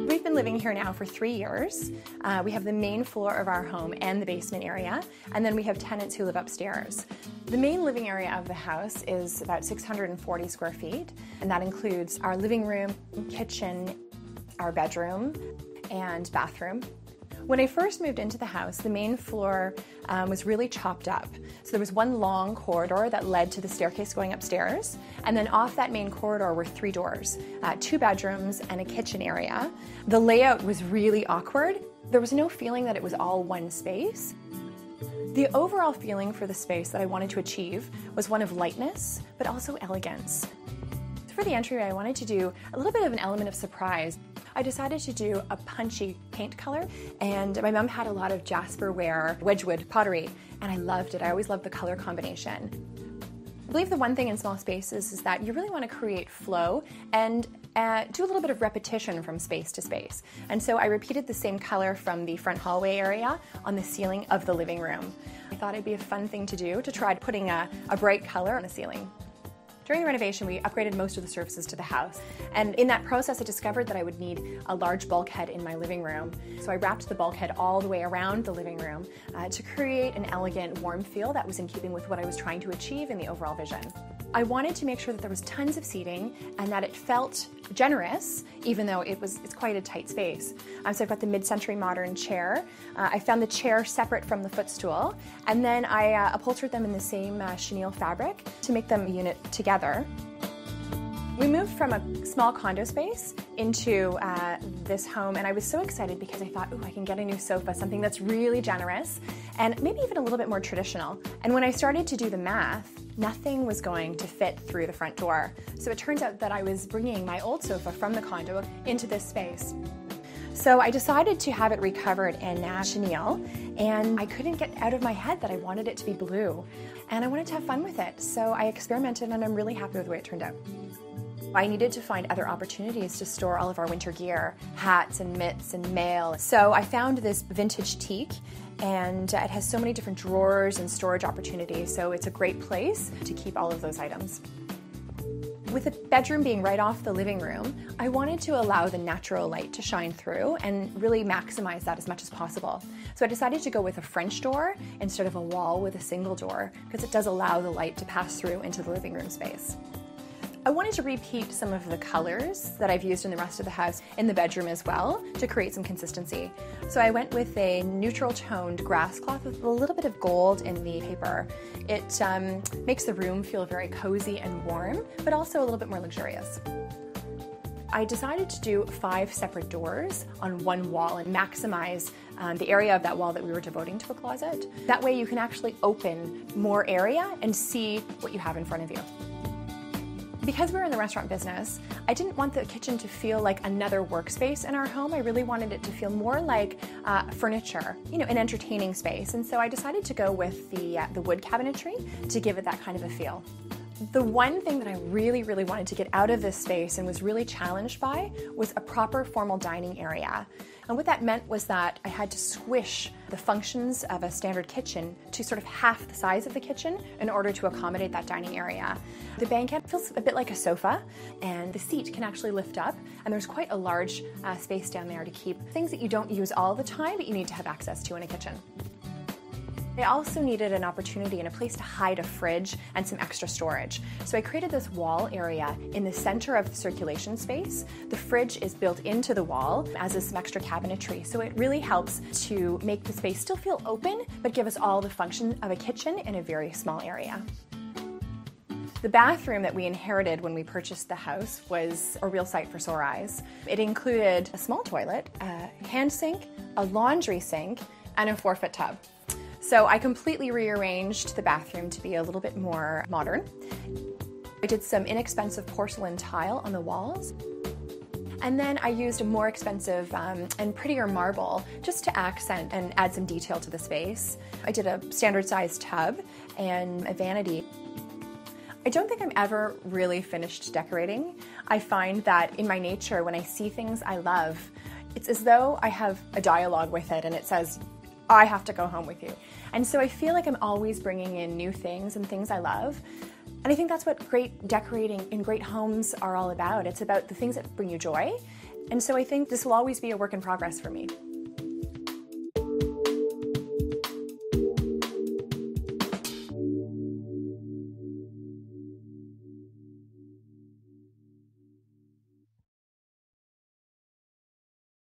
We've been living here now for 3 years. We have the main floor of our home and the basement area, and then we have tenants who live upstairs. The main living area of the house is about 640 square feet, and that includes our living room, kitchen, our bedroom, and bathroom. When I first moved into the house, the main floor was really chopped up. So there was one long corridor that led to the staircase going upstairs, and then off that main corridor were 3 doors, 2 bedrooms and a kitchen area. The layout was really awkward. There was no feeling that it was all one space. The overall feeling for the space that I wanted to achieve was one of lightness, but also elegance. For the entryway, I wanted to do a little bit of an element of surprise. I decided to do a punchy paint color, and my mom had a lot of Jasperware Wedgwood pottery, and I loved it. I always loved the color combination. I believe the one thing in small spaces is that you really want to create flow and do a little bit of repetition from space to space. And so I repeated the same color from the front hallway area on the ceiling of the living room. I thought it'd be a fun thing to do, to try putting a bright color on the ceiling. During the renovation, we upgraded most of the surfaces to the house. And in that process, I discovered that I would need a large bulkhead in my living room. So I wrapped the bulkhead all the way around the living room to create an elegant, warm feel that was in keeping with what I was trying to achieve in the overall vision. I wanted to make sure that there was tons of seating and that it felt generous, even though it's quite a tight space. So I've got the mid-century modern chair. I found the chair separate from the footstool, and then I upholstered them in the same chenille fabric to make them a unit together. We moved from a small condo space into this home, and I was so excited because I thought, ooh, I can get a new sofa, something that's really generous and maybe even a little bit more traditional. And when I started to do the math, nothing was going to fit through the front door. So it turns out that I was bringing my old sofa from the condo into this space. So I decided to have it recovered in chenille, and I couldn't get out of my head that I wanted it to be blue. And I wanted to have fun with it. So I experimented, and I'm really happy with the way it turned out. I needed to find other opportunities to store all of our winter gear, hats and mitts and mail. So I found this vintage teak, and it has so many different drawers and storage opportunities, so it's a great place to keep all of those items. With the bedroom being right off the living room, I wanted to allow the natural light to shine through and really maximize that as much as possible. So I decided to go with a French door instead of a wall with a single door, because it does allow the light to pass through into the living room space. I wanted to repeat some of the colors that I've used in the rest of the house in the bedroom as well to create some consistency. So I went with a neutral toned grass cloth with a little bit of gold in the paper. It makes the room feel very cozy and warm, but also a little bit more luxurious. I decided to do 5 separate doors on one wall and maximize the area of that wall that we were devoting to a closet. That way you can actually open more area and see what you have in front of you. Because we're in the restaurant business, I didn't want the kitchen to feel like another workspace in our home. I really wanted it to feel more like furniture, an entertaining space. And so I decided to go with the wood cabinetry to give it that kind of a feel. The one thing that I really, really wanted to get out of this space and was really challenged by was a proper formal dining area. And what that meant was that I had to squish the functions of a standard kitchen to sort of half the size of the kitchen in order to accommodate that dining area. The banquette feels a bit like a sofa, and the seat can actually lift up, and there's quite a large space down there to keep things that you don't use all the time but you need to have access to in a kitchen. I also needed an opportunity and a place to hide a fridge and some extra storage. So I created this wall area in the center of the circulation space. The fridge is built into the wall, as is some extra cabinetry. So it really helps to make the space still feel open, but give us all the function of a kitchen in a very small area. The bathroom that we inherited when we purchased the house was a real sight for sore eyes. It included a small toilet, a hand sink, a laundry sink, and a 4-foot tub. So I completely rearranged the bathroom to be a little bit more modern. I did some inexpensive porcelain tile on the walls. And then I used a more expensive and prettier marble just to accent and add some detail to the space. I did a standard sized tub and a vanity. I don't think I'm ever really finished decorating. I find that in my nature, when I see things I love, it's as though I have a dialogue with it and it says, I have to go home with you. And so I feel like I'm always bringing in new things and things I love. And I think that's what great decorating in great homes are all about. It's about the things that bring you joy. And so I think this will always be a work in progress for me.